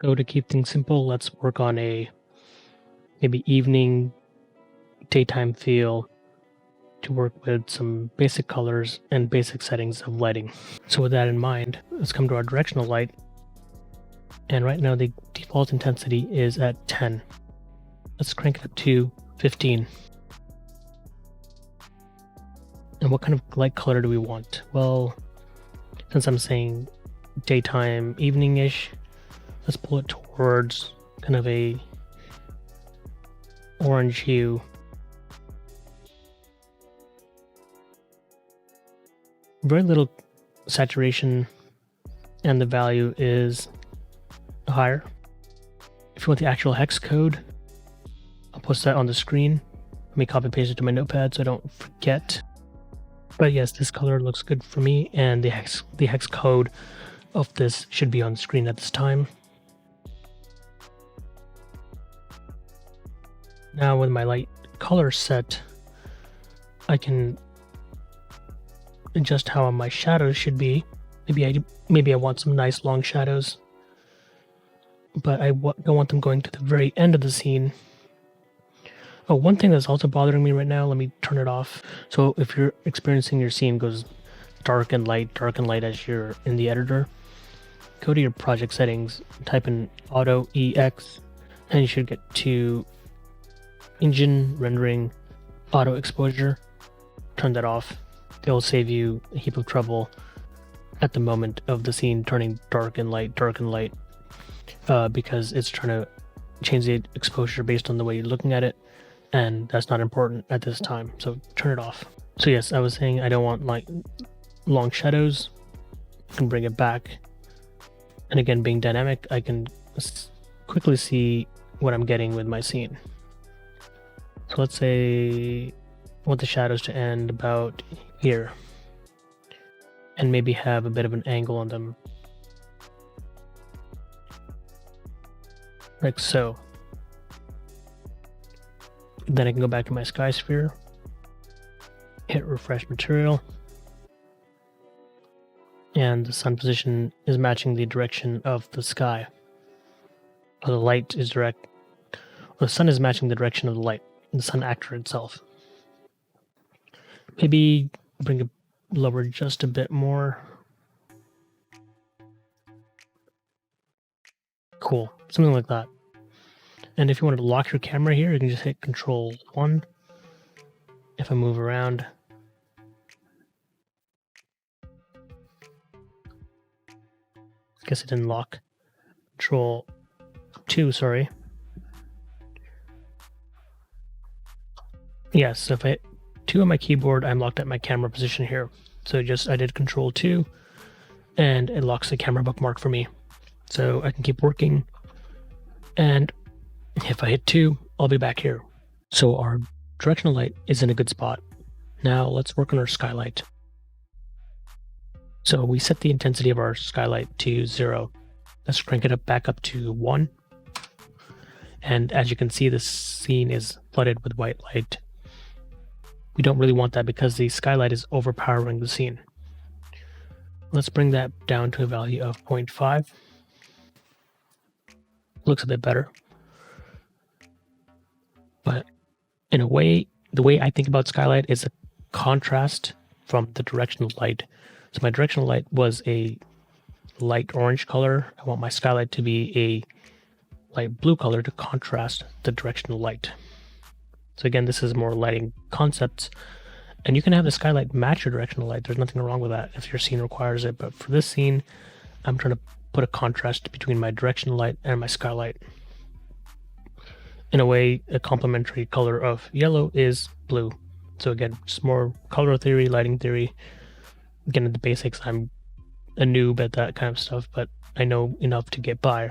So to keep things simple, let's work on a maybe evening, daytime feel to work with some basic colors and basic settings of lighting. So with that in mind, let's come to our directional light. And right now the default intensity is at 10. Let's crank it up to 15. And what kind of light color do we want? Well, since I'm saying daytime, evening-ish, let's pull it towards kind of a orange hue. Very little saturation, and the value is higher. If you want the actual hex code, I'll post that on the screen. Let me copy and paste it to my notepad so I don't forget. But yes, this color looks good for me, and the hex code of this should be on the screen at this time. Now with my light color set, I can adjust how my shadows should be. Maybe I want some nice long shadows, but I don't want them going to the very end of the scene. Oh, one thing that's also bothering me right now, let me turn it off. So if you're experiencing your scene goes dark and light as you're in the editor, go to your project settings, type in Auto EX, and you should get to Engine Rendering Auto Exposure. Turn that off. It'll save you a heap of trouble at the moment of the scene turning dark and light, because it's trying to change the exposure based on the way you're looking at it, and that's not important at this time, so turn it off. So yes, I was saying I don't want like long shadows. I can bring it back, and again, being dynamic, I can quickly see what I'm getting with my scene. So let's say I want the shadows to end about here, and maybe have a bit of an angle on them, like so. Then I can go back to my sky sphere, hit refresh material, and the sun position is matching the direction of the sky. Or the light is the sun is matching the direction of the light, the sun actor itself. Maybe bring it lower just a bit more. Cool, something like that. And if you want to lock your camera here, you can just hit Control 1. If I move around, I guess it didn't lock. Control 2, sorry. Yes, so if I hit 2 on my keyboard, I'm locked at my camera position here. So I did Control 2, and it locks the camera bookmark for me. So I can keep working, and if I hit 2, I'll be back here. So our directional light is in a good spot. Now let's work on our skylight. So we set the intensity of our skylight to 0. Let's crank it back up to 1. And as you can see, this scene is flooded with white light. We don't really want that because the skylight is overpowering the scene. Let's bring that down to a value of 0.5. Looks a bit better. But in a way, the way I think about skylight is a contrast from the directional light. So my directional light was a light orange color. I want my skylight to be a light blue color to contrast the directional light. So again, this is more lighting concepts, and you can have the skylight match your directional light. There's nothing wrong with that if your scene requires it. But for this scene, I'm trying to put a contrast between my directional light and my skylight. In a way, a complementary color of yellow is blue. So again, just more color theory, lighting theory. Again, at the basics, I'm a noob at that kind of stuff, but I know enough to get by.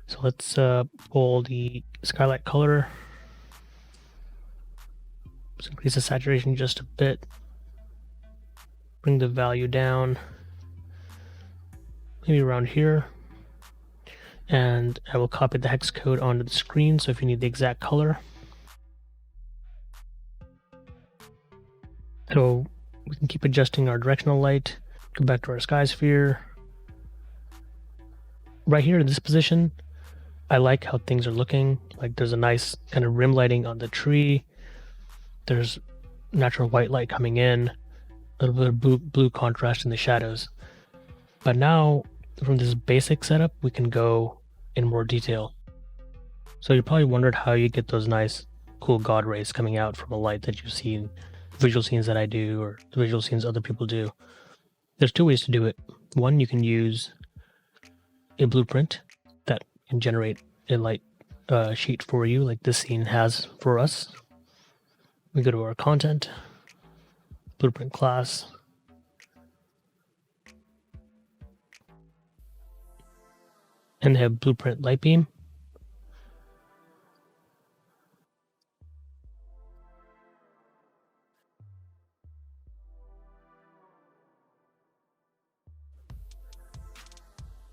So let's pull the skylight color. Let's increase the saturation just a bit. Bring the value down, maybe around here. And I will copy the hex code onto the screen, so if you need the exact color. So we can keep adjusting our directional light, go back to our sky sphere, right here in this position, I like how things are looking. Like there's a nice kind of rim lighting on the tree. There's natural white light coming in, a little bit of blue contrast in the shadows. But now, from this basic setup, we can go in more detail. So you probably wondered how you get those nice, cool God rays coming out from a light that you see in visual scenes that I do, or visual scenes other people do. There's two ways to do it. One, you can use a blueprint that can generate a light sheet for you, like this scene has for us. We go to our content, blueprint class, and they have blueprint light beam.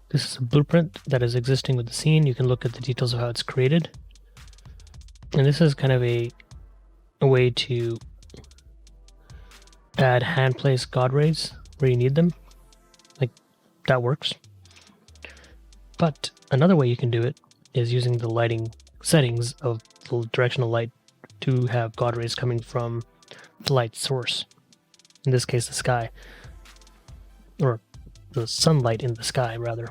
This is a blueprint that is existing with the scene. You can look at the details of how it's created. And this is kind of a way to add hand placed God rays where you need them. Like that works. But another way you can do it is using the lighting settings of the directional light to have God rays coming from the light source. In this case, the sky. Or the sunlight in the sky, rather.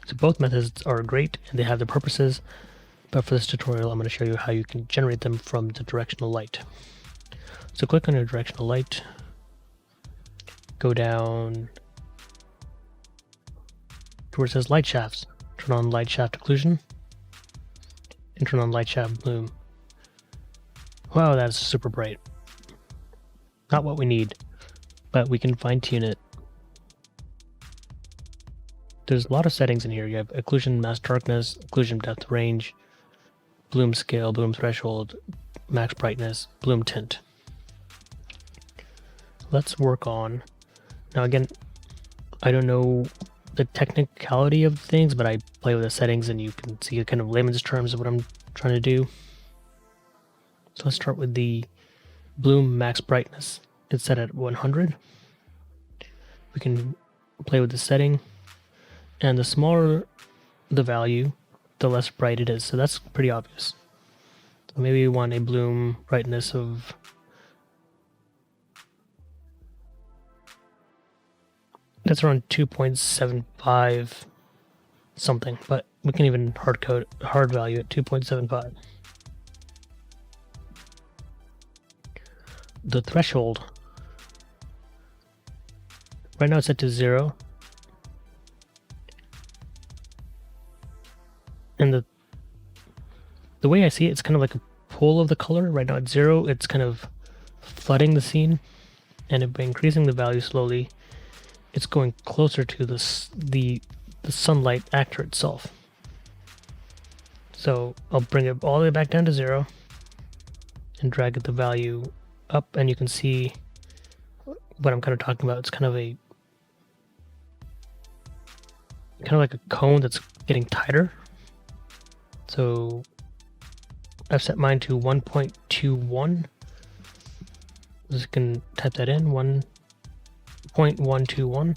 So both methods are great and they have their purposes, but for this tutorial I'm going to show you how you can generate them from the directional light. So click on your directional light, go down to where it says light shafts, turn on light shaft occlusion, and turn on light shaft bloom. Wow, that's super bright. Not what we need, but we can fine tune it. There's a lot of settings in here. You have occlusion, mask darkness, occlusion depth range, bloom scale, bloom threshold, max brightness, bloom tint. Let's work on, now again, I don't know the technicality of things, but I play with the settings and you can see kind of layman's terms of what I'm trying to do. So let's start with the bloom max brightness. It's set at 100. We can play with the setting. And the smaller the value, the less bright it is. So that's pretty obvious. So maybe we want a bloom brightness of that's around 2.75 something, but we can even hard value at 2.75. The threshold right now it's set to 0. And the way I see it, it's kind of like a pull of the color. Right now at 0, it's kind of flooding the scene, and by increasing the value slowly, it's going closer to the sunlight actor itself. So I'll bring it all the way back down to 0 and drag the value up, and you can see what I'm kind of talking about. It's kind of like a cone that's getting tighter. So I've set mine to 1.21. You can type that in, 1.121.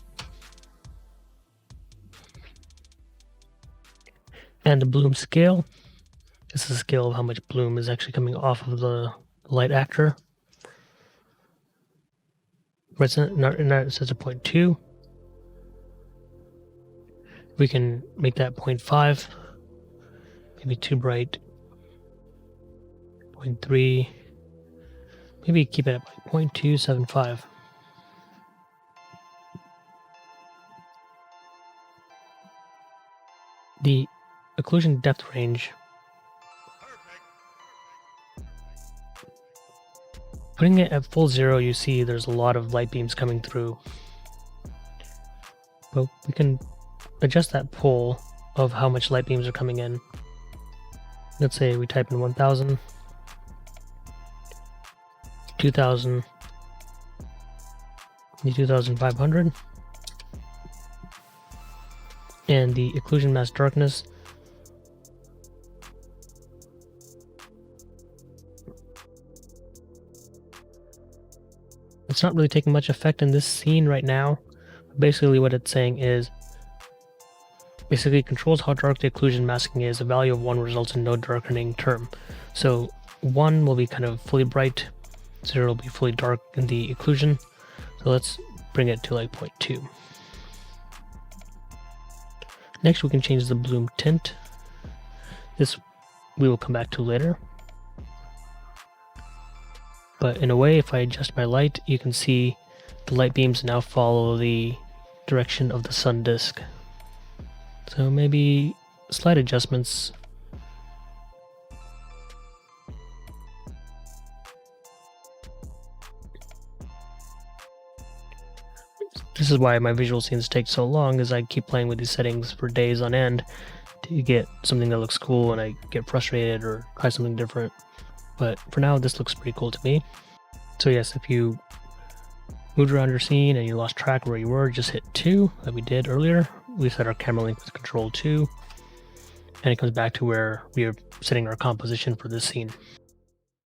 And the bloom scale. This is a scale of how much bloom is actually coming off of the light actor. Right now it says a 0.2. We can make that 0.5. Maybe too bright. 0.3. Maybe keep it at 0.275. The occlusion depth range. Putting it at full 0, you see there's a lot of light beams coming through. But we can adjust that pull of how much light beams are coming in. Let's say we type in 1000, 2000, 2500, and the occlusion mask darkness. It's not really taking much effect in this scene right now. Basically what it's saying is Basically, it controls how dark the occlusion masking is. A value of 1 results in no darkening term. So 1 will be kind of fully bright, 0 will be fully dark in the occlusion. So let's bring it to like 0.2. Next, we can change the bloom tint. This we will come back to later. But in a way, if I adjust my light, you can see the light beams now follow the direction of the sun disk. So maybe slight adjustments. This is why my visual scenes take so long, is I keep playing with these settings for days on end to get something that looks cool, and I get frustrated or try something different. But for now, this looks pretty cool to me. So yes, if you moved around your scene and you lost track of where you were, just hit 2, like we did earlier. We set our camera length with Control 2, and it comes back to where we are setting our composition for this scene.